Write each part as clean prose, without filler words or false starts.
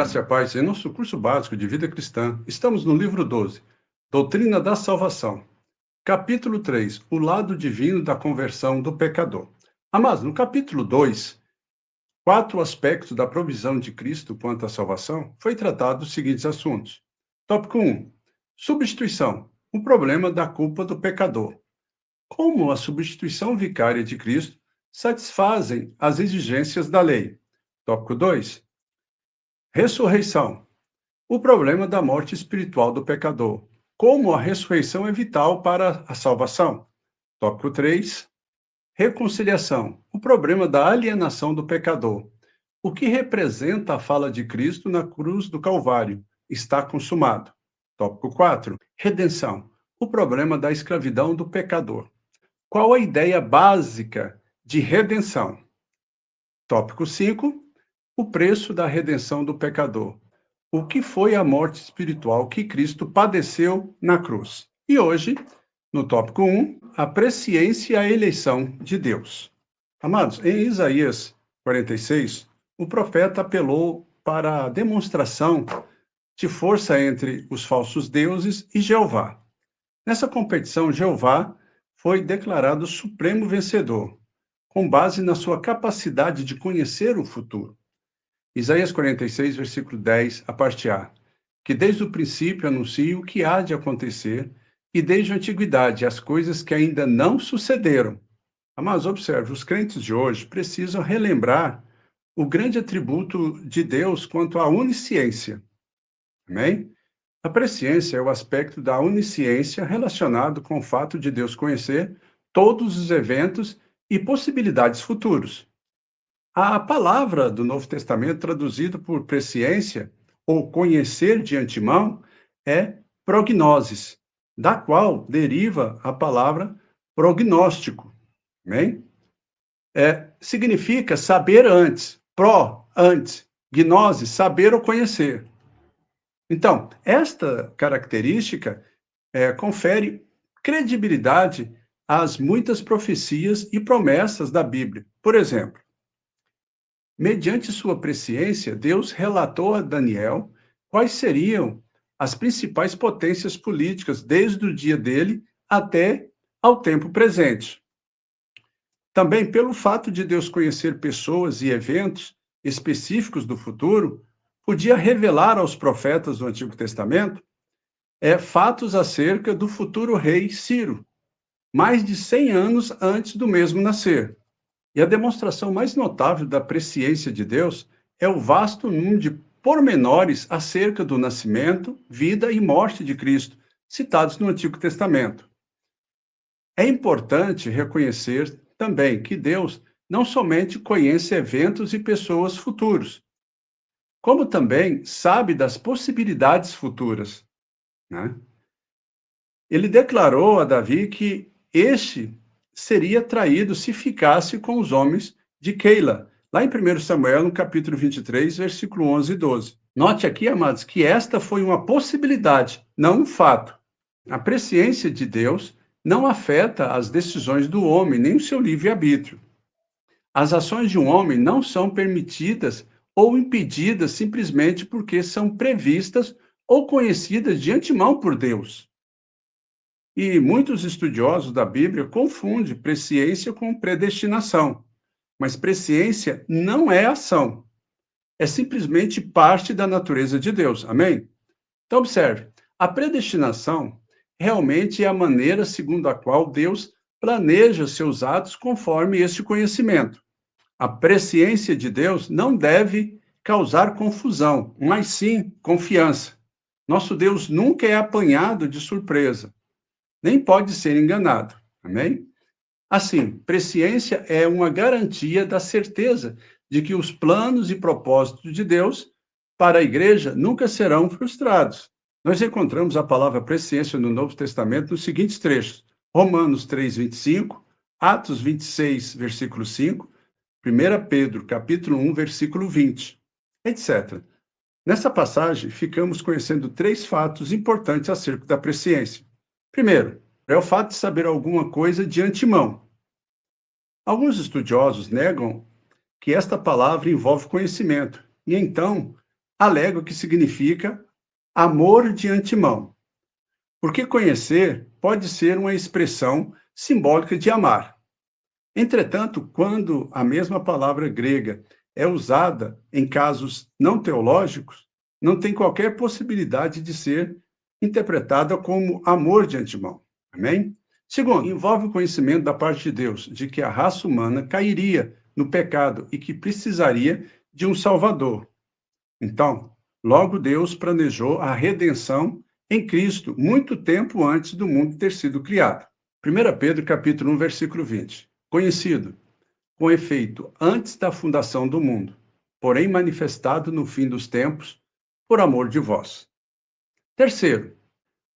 Graça e a paz. Em nosso curso básico de vida cristã, estamos no livro 12, Doutrina da Salvação. Capítulo 3, o lado divino da conversão do pecador. Amados, no capítulo 2, 4 aspectos da provisão de Cristo quanto à salvação, foi tratado os seguintes assuntos. Tópico 1, substituição, o problema da culpa do pecador. Como a substituição vicária de Cristo satisfazem as exigências da lei. Tópico 2, ressurreição, o problema da morte espiritual do pecador. Como a ressurreição é vital para a salvação. Tópico 3. Reconciliação. O problema da alienação do pecador. O que representa a fala de Cristo na cruz do Calvário? Está consumado. Tópico 4. Redenção. O problema da escravidão do pecador. Qual a ideia básica de redenção? Tópico 5. O preço da redenção do pecador. O que foi a morte espiritual que Cristo padeceu na cruz. E hoje, no tópico 1, a presciência e a eleição de Deus. Amados, em Isaías 46, o profeta apelou para a demonstração de força entre os falsos deuses e Jeová. Nessa competição, Jeová foi declarado supremo vencedor, com base na sua capacidade de conhecer o futuro. Isaías 46, versículo 10, a parte A, que desde o princípio anuncia o que há de acontecer, e desde a antiguidade as coisas que ainda não sucederam. Mas observe, os crentes de hoje precisam relembrar o grande atributo de Deus quanto à onisciência. Amém? A presciência é o aspecto da onisciência relacionado com o fato de Deus conhecer todos os eventos e possibilidades futuros. A palavra do Novo Testamento, traduzida por presciência, ou conhecer de antemão, é prognoses, da qual deriva a palavra prognóstico. Amém? Significa saber antes, antes, gnose, saber ou conhecer. Então, esta característica confere credibilidade às muitas profecias e promessas da Bíblia. Por exemplo, mediante sua presciência, Deus relatou a Daniel quais seriam as principais potências políticas desde o dia dele até ao tempo presente. Também, pelo fato de Deus conhecer pessoas e eventos específicos do futuro, podia revelar aos profetas do Antigo Testamento fatos acerca do futuro rei Ciro, mais de 100 anos antes do mesmo nascer. E a demonstração mais notável da presciência de Deus é o vasto número de pormenores acerca do nascimento, vida e morte de Cristo, citados no Antigo Testamento. É importante reconhecer também que Deus não somente conhece eventos e pessoas futuros, como também sabe das possibilidades futuras, né? Ele declarou a Davi que este seria traído se ficasse com os homens de Keila, lá em 1 Samuel, no capítulo 23, versículo 11 e 12. Note aqui, amados, que esta foi uma possibilidade, não um fato. A presciência de Deus não afeta as decisões do homem, nem o seu livre-arbítrio. As ações de um homem não são permitidas ou impedidas simplesmente porque são previstas ou conhecidas de antemão por Deus. E muitos estudiosos da Bíblia confundem presciência com predestinação. Mas presciência não é ação. É simplesmente parte da natureza de Deus. Amém? Então, observe. A predestinação realmente é a maneira segundo a qual Deus planeja seus atos conforme este conhecimento. A presciência de Deus não deve causar confusão, mas sim confiança. Nosso Deus nunca é apanhado de surpresa, nem pode ser enganado. Amém? Assim, presciência é uma garantia da certeza de que os planos e propósitos de Deus para a igreja nunca serão frustrados. Nós encontramos a palavra presciência no Novo Testamento nos seguintes trechos: Romanos 3, 25, Atos 26, versículo 5, 1 Pedro, capítulo 1, versículo 20, etc. Nessa passagem, ficamos conhecendo 3 fatos importantes acerca da presciência. Primeiro, é o fato de saber alguma coisa de antemão. Alguns estudiosos negam que esta palavra envolve conhecimento, e então alego que significa amor de antemão, porque conhecer pode ser uma expressão simbólica de amar. Entretanto, quando a mesma palavra grega é usada em casos não teológicos, não tem qualquer possibilidade de ser interpretada como amor de antemão. Amém? Segundo, envolve o conhecimento da parte de Deus de que a raça humana cairia no pecado e que precisaria de um Salvador. Então, logo Deus planejou a redenção em Cristo muito tempo antes do mundo ter sido criado. 1 Pedro capítulo 1, versículo 20. Conhecido, com efeito, antes da fundação do mundo, porém manifestado no fim dos tempos, por amor de vós. Terceiro,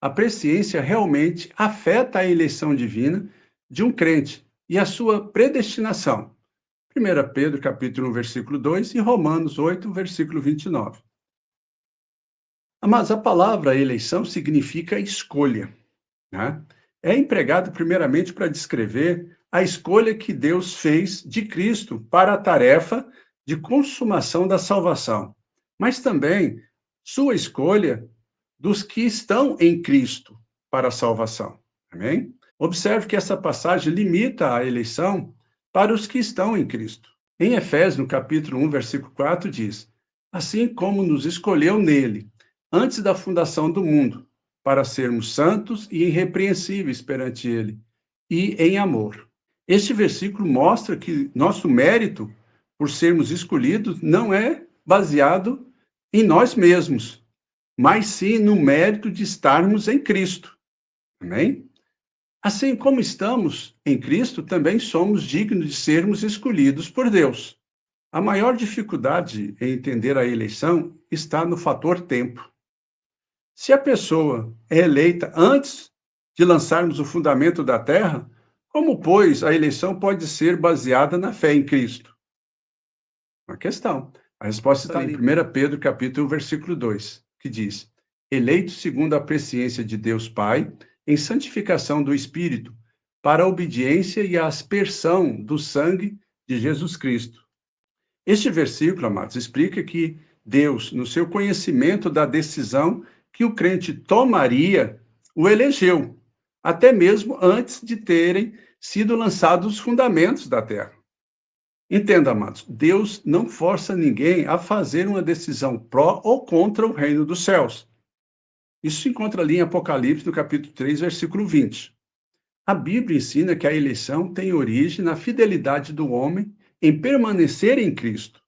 a presciência realmente afeta a eleição divina de um crente e a sua predestinação. 1 Pedro capítulo 1, versículo 2 e Romanos 8, versículo 29. Mas a palavra eleição significa escolha, né? É empregado primeiramente para descrever a escolha que Deus fez de Cristo para a tarefa de consumação da salvação, mas também sua escolha dos que estão em Cristo para a salvação. Amém? Observe que essa passagem limita a eleição para os que estão em Cristo. Em Efésios, no capítulo 1, versículo 4, diz: assim como nos escolheu nele, antes da fundação do mundo, para sermos santos e irrepreensíveis perante ele, e em amor. Este versículo mostra que nosso mérito por sermos escolhidos não é baseado em nós mesmos, mas sim no mérito de estarmos em Cristo. Amém? Assim como estamos em Cristo, também somos dignos de sermos escolhidos por Deus. A maior dificuldade em entender a eleição está no fator tempo. Se a pessoa é eleita antes de lançarmos o fundamento da terra, como, pois, a eleição pode ser baseada na fé em Cristo? Uma questão. A resposta está em 1 Pedro, capítulo 1, versículo 2, que diz: eleito segundo a presciência de Deus Pai, em santificação do Espírito, para a obediência e a aspersão do sangue de Jesus Cristo. Este versículo, amados, explica que Deus, no seu conhecimento da decisão que o crente tomaria, o elegeu, até mesmo antes de terem sido lançados os fundamentos da terra. Entenda, amados, Deus não força ninguém a fazer uma decisão pró ou contra o reino dos céus. Isso se encontra ali em Apocalipse, no capítulo 3, versículo 20. A Bíblia ensina que a eleição tem origem na fidelidade do homem em permanecer em Cristo.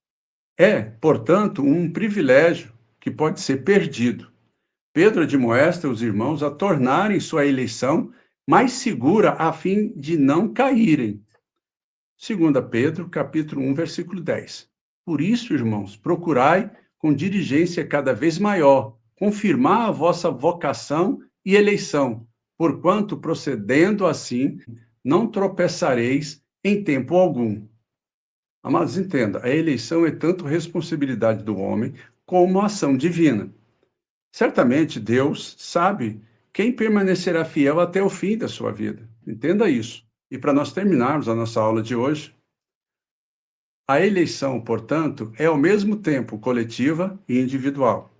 É, portanto, um privilégio que pode ser perdido. Pedro admoesta os irmãos a tornarem sua eleição mais segura a fim de não caírem. 2 Pedro, capítulo 1, versículo 10. Por isso, irmãos, procurai com diligência cada vez maior confirmar a vossa vocação e eleição, porquanto procedendo assim, não tropeçareis em tempo algum. Amados, entenda, a eleição é tanto responsabilidade do homem como ação divina. Certamente Deus sabe quem permanecerá fiel até o fim da sua vida. Entenda isso. E para nós terminarmos a nossa aula de hoje, a eleição, portanto, é ao mesmo tempo coletiva e individual.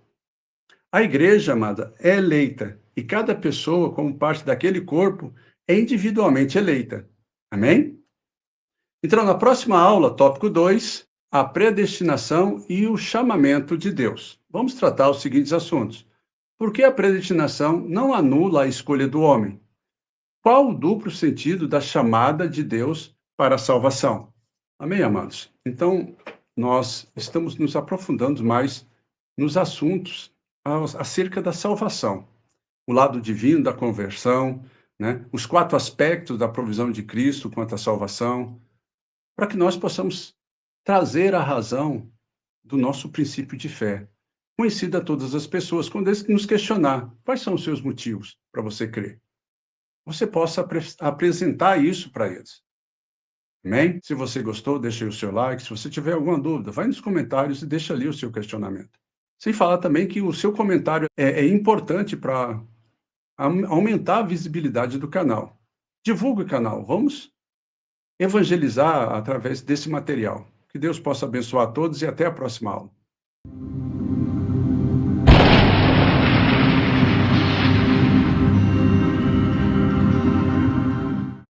A igreja, amada, é eleita e cada pessoa, como parte daquele corpo, é individualmente eleita. Amém? Então, na próxima aula, tópico 2, a predestinação e o chamamento de Deus. Vamos tratar os seguintes assuntos. Por que a predestinação não anula a escolha do homem? Qual o duplo sentido da chamada de Deus para a salvação? Amém, amados? Então, nós estamos nos aprofundando mais nos assuntos acerca da salvação. O lado divino da conversão, né? Os 4 aspectos da provisão de Cristo quanto à salvação, para que nós possamos trazer a razão do nosso princípio de fé, conhecido a todas as pessoas, quando eles nos questionar quais são os seus motivos para você crer. Você possa apresentar isso para eles. Amém? Se você gostou, deixe aí o seu like. Se você tiver alguma dúvida, vai nos comentários e deixa ali o seu questionamento. Sem falar também que o seu comentário é importante para aumentar a visibilidade do canal. Divulgue o canal. Vamos evangelizar através desse material. Que Deus possa abençoar a todos e até a próxima aula.